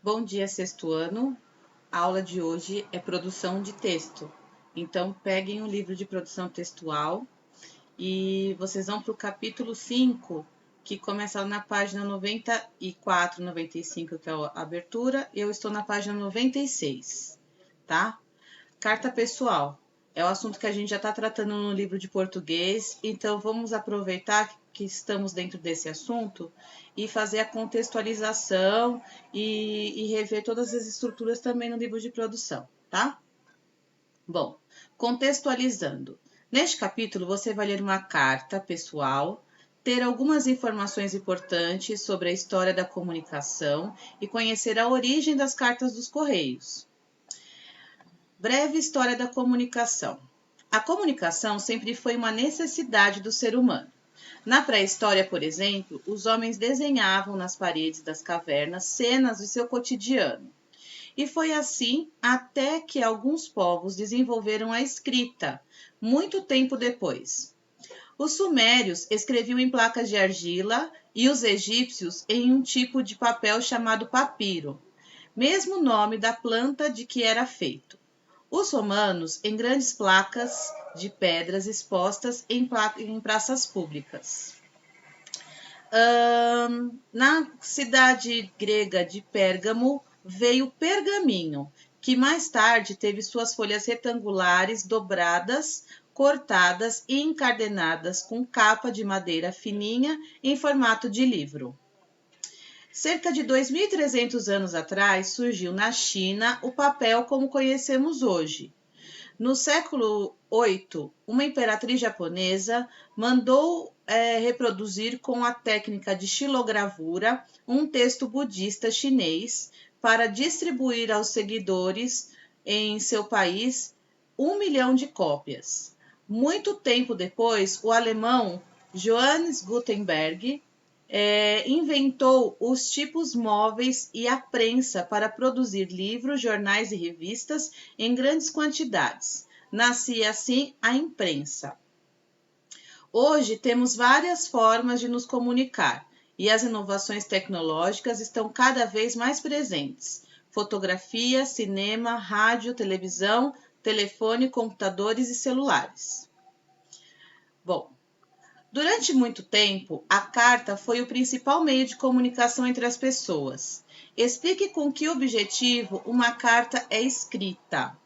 Bom dia, sexto ano. A aula de hoje é produção de texto. Então, peguem o livro de produção textual e vocês vão para o capítulo 5, que começa na página 94, 95, que é a abertura. Eu estou na página 96, tá? Carta pessoal. É o assunto que a gente já está tratando no livro de português, então vamos aproveitar que estamos dentro desse assunto e fazer a contextualização e rever todas as estruturas também no livro de produção, tá? Bom, contextualizando. Neste capítulo, você vai ler uma carta pessoal, ter algumas informações importantes sobre a história da comunicação e conhecer a origem das cartas dos Correios. Breve história da comunicação. A comunicação sempre foi uma necessidade do ser humano. Na pré-história, por exemplo, os homens desenhavam nas paredes das cavernas cenas do seu cotidiano. E foi assim até que alguns povos desenvolveram a escrita, muito tempo depois. Os sumérios escreviam em placas de argila e os egípcios em um tipo de papel chamado papiro, mesmo nome da planta de que era feito. Os romanos em grandes placas de pedras expostas em praças públicas. Na cidade grega de Pérgamo veio o pergaminho, que mais tarde teve suas folhas retangulares dobradas, cortadas e encadernadas com capa de madeira fininha em formato de livro. Cerca de 2.300 anos atrás, surgiu na China o papel como conhecemos hoje. No século VIII, uma imperatriz japonesa mandou reproduzir com a técnica de xilogravura um texto budista chinês para distribuir aos seguidores em seu país 1 milhão de cópias. Muito tempo depois, o alemão Johannes Gutenberg inventou os tipos móveis e a prensa para produzir livros, jornais e revistas em grandes quantidades. Nascia assim a imprensa. Hoje temos várias formas de nos comunicar e as inovações tecnológicas estão cada vez mais presentes. Fotografia, cinema, rádio, televisão, telefone, computadores e celulares. Bom, durante muito tempo, a carta foi o principal meio de comunicação entre as pessoas. Explique com que objetivo uma carta é escrita.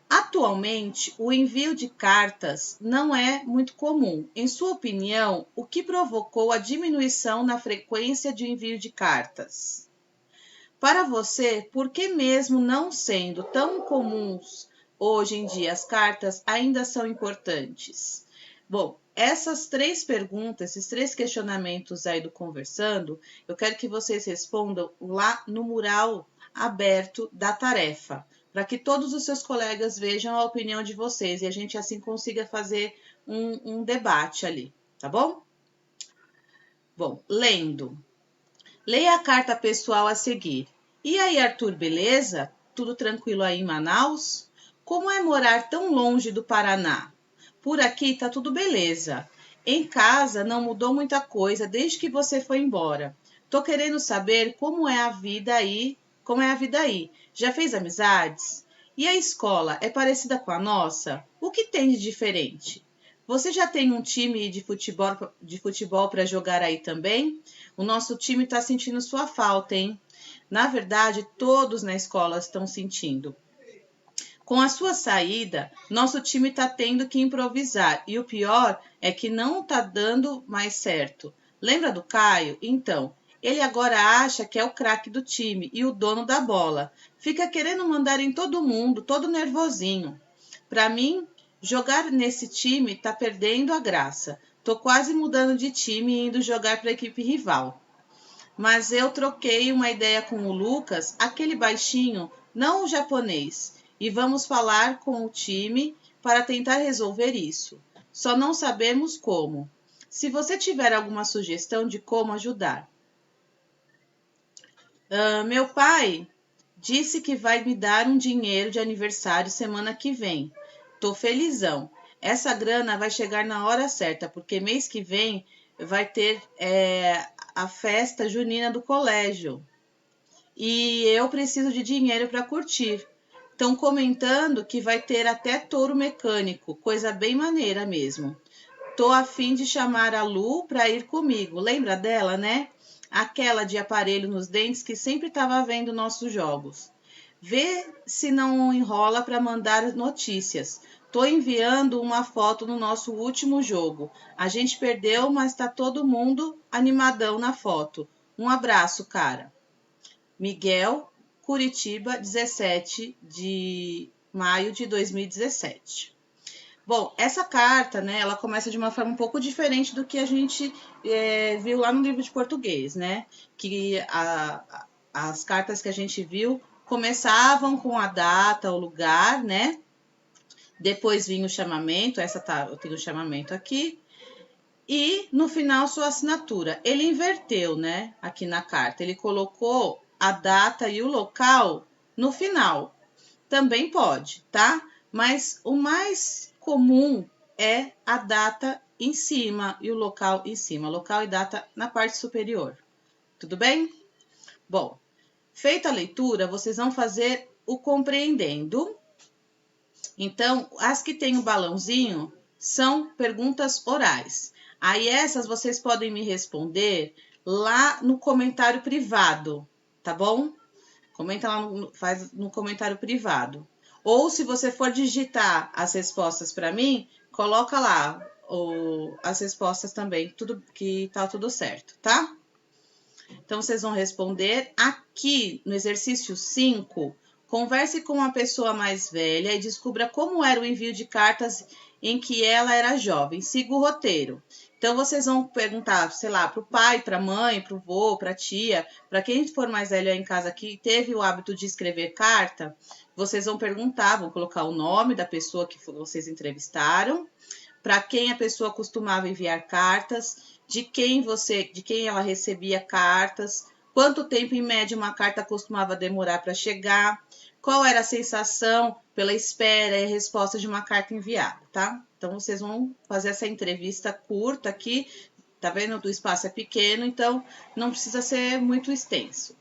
Atualmente, o envio de cartas não é muito comum. Em sua opinião, o que provocou a diminuição na frequência de envio de cartas? Para você, por que mesmo não sendo tão comuns hoje em dia as cartas ainda são importantes? Bom, essas três perguntas, esses três questionamentos aí do Conversando, eu quero que vocês respondam lá no mural aberto da tarefa, para que todos os seus colegas vejam a opinião de vocês e a gente assim consiga fazer um debate ali, tá bom? Bom, lendo. Leia a carta pessoal a seguir. E aí, Arthur, beleza? Tudo tranquilo aí em Manaus? Como é morar tão longe do Paraná? Por aqui tá tudo beleza. Em casa não mudou muita coisa desde que você foi embora. Tô querendo saber como é a vida aí. Já fez amizades? E a escola é parecida com a nossa? O que tem de diferente? Você já tem um time de futebol para jogar aí também? O nosso time está sentindo sua falta, hein? Na verdade, todos na escola estão sentindo. Com a sua saída, nosso time está tendo que improvisar e o pior é que não está dando mais certo. Lembra do Caio? Então, ele agora acha que é o craque do time e o dono da bola. Fica querendo mandar em todo mundo, todo nervosinho. Para mim, jogar nesse time está perdendo a graça. Tô quase mudando de time e indo jogar para a equipe rival. Mas eu troquei uma ideia com o Lucas, aquele baixinho, não o japonês, e vamos falar com o time para tentar resolver isso. Só não sabemos como. Se você tiver alguma sugestão de como ajudar. Meu pai disse que vai me dar um dinheiro de aniversário semana que vem. Tô felizão. Essa grana vai chegar na hora certa, porque mês que vem vai ter a festa junina do colégio. e eu preciso de dinheiro para curtir. Estão comentando que vai ter até touro mecânico, coisa bem maneira mesmo. Tô a fim de chamar a Lu para ir comigo. Lembra dela, né? Aquela de aparelho nos dentes que sempre estava vendo nossos jogos. Vê se não enrola para mandar notícias. Tô enviando uma foto no nosso último jogo. A gente perdeu, mas tá todo mundo animadão na foto. Um abraço, cara. Miguel, Curitiba, 17 de maio de 2017. Bom, essa carta, né, ela começa de uma forma um pouco diferente do que a gente viu lá no livro de português, né? Que as cartas que a gente viu começavam com a data, o lugar, né? Depois vinha o chamamento, eu tenho o chamamento aqui. E no final sua assinatura. Ele inverteu, né? Aqui na carta. Ele colocou a data e o local no final. Também pode, tá? Mas o mais comum é a data em cima e o local em cima. Local e data na parte superior. Tudo bem? Bom, feita a leitura, vocês vão fazer o compreendendo. Então, as que tem o balãozinho são perguntas orais. Aí essas vocês podem me responder lá no comentário privado, tá bom? Comenta lá, faz no comentário privado. Ou se você for digitar as respostas para mim, coloca lá as respostas também, tudo que tá tudo certo, tá? Então, vocês vão responder aqui no exercício 5. Converse com uma pessoa mais velha e descubra como era o envio de cartas em que ela era jovem. Siga o roteiro. Então, vocês vão perguntar, sei lá, para o pai, para a mãe, para o vô, para a tia, para quem for mais velho aí em casa que teve o hábito de escrever carta, vocês vão perguntar, vão colocar o nome da pessoa que vocês entrevistaram, para quem a pessoa costumava enviar cartas, de quem ela recebia cartas, quanto tempo em média uma carta costumava demorar para chegar, qual era a sensação pela espera e resposta de uma carta enviada, tá? Então vocês vão fazer essa entrevista curta aqui, tá vendo? O espaço é pequeno, então não precisa ser muito extenso.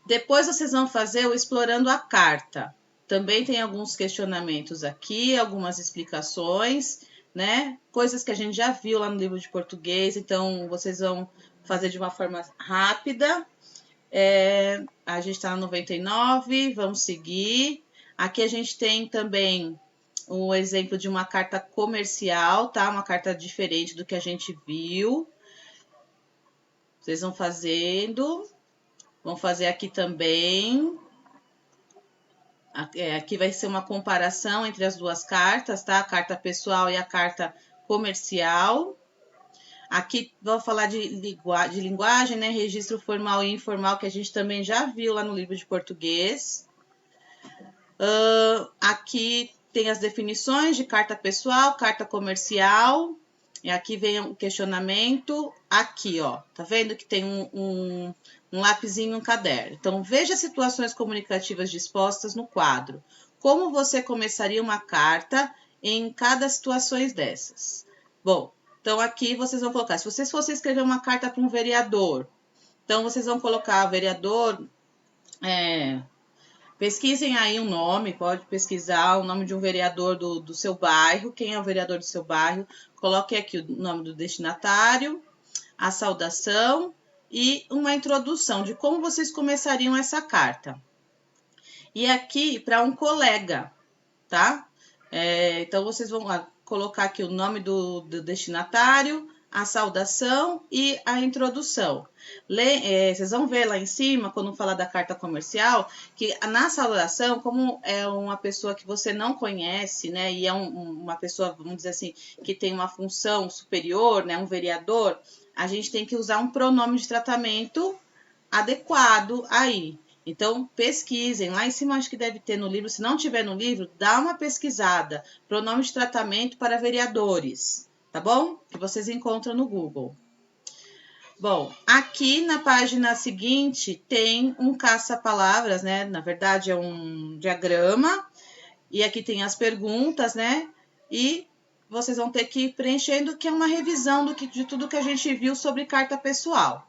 Depois vocês vão fazer o explorando a carta. Também tem alguns questionamentos aqui, algumas explicações, né? Coisas que a gente já viu lá no livro de português, então vocês vão fazer de uma forma rápida. A gente está no 99, vamos seguir. Aqui a gente tem também o exemplo de uma carta comercial, tá? Uma carta diferente do que a gente viu. Vocês vão fazendo. Vão fazer aqui também. Aqui vai ser uma comparação entre as duas cartas, tá? A carta pessoal e a carta comercial. Aqui vou falar de linguagem, né? Registro formal e informal, que a gente também já viu lá no livro de português. Aqui tem as definições de carta pessoal, carta comercial. E aqui vem o questionamento. Aqui, ó, tá vendo que tem um lapisinho, um caderno. Então, veja as situações comunicativas dispostas no quadro. Como você começaria uma carta em cada situação dessas? Bom, então aqui vocês vão colocar, se vocês fossem escrever uma carta para um vereador, então vocês vão colocar vereador, pesquisem aí um nome, pode pesquisar o nome de um vereador do seu bairro, quem é o vereador do seu bairro, coloque aqui o nome do destinatário, a saudação e uma introdução de como vocês começariam essa carta. E aqui para um colega, tá? Então vocês vão colocar aqui o nome do destinatário, a saudação e a introdução. Vocês vão ver lá em cima, quando falar da carta comercial, que na saudação, como é uma pessoa que você não conhece, né, e é uma pessoa, vamos dizer assim, que tem uma função superior, né, um vereador, a gente tem que usar um pronome de tratamento adequado aí. Então, pesquisem. Lá em cima acho que deve ter no livro. Se não tiver no livro, dá uma pesquisada. Pronome de tratamento para vereadores, tá bom? Que vocês encontram no Google. Bom, aqui na página seguinte tem um caça-palavras, né? Na verdade, é um diagrama. E aqui tem as perguntas, né? E vocês vão ter que ir preenchendo, que é uma revisão de tudo que a gente viu sobre carta pessoal.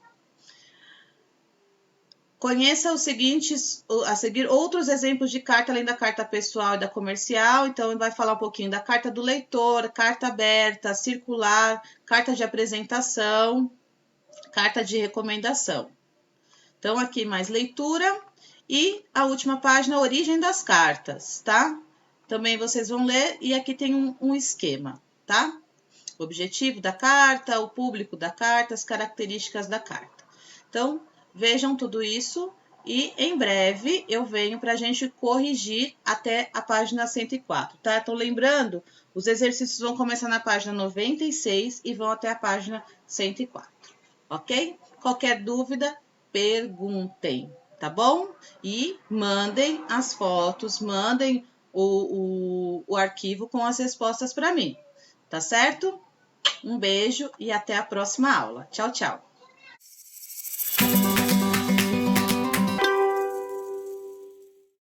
Conheça os seguintes, a seguir, outros exemplos de carta além da carta pessoal e da comercial. Então, vai falar um pouquinho da carta do leitor, carta aberta, circular, carta de apresentação, carta de recomendação. Então, aqui mais leitura e a última página, origem das cartas, tá? Também vocês vão ler e aqui tem um esquema, tá? O objetivo da carta, o público da carta, as características da carta. Então, vejam tudo isso e em breve eu venho para a gente corrigir até a página 104, tá? Então, lembrando, os exercícios vão começar na página 96 e vão até a página 104, ok? Qualquer dúvida, perguntem, tá bom? E mandem as fotos, mandem o arquivo com as respostas para mim, tá certo? Um beijo e até a próxima aula. Tchau, tchau!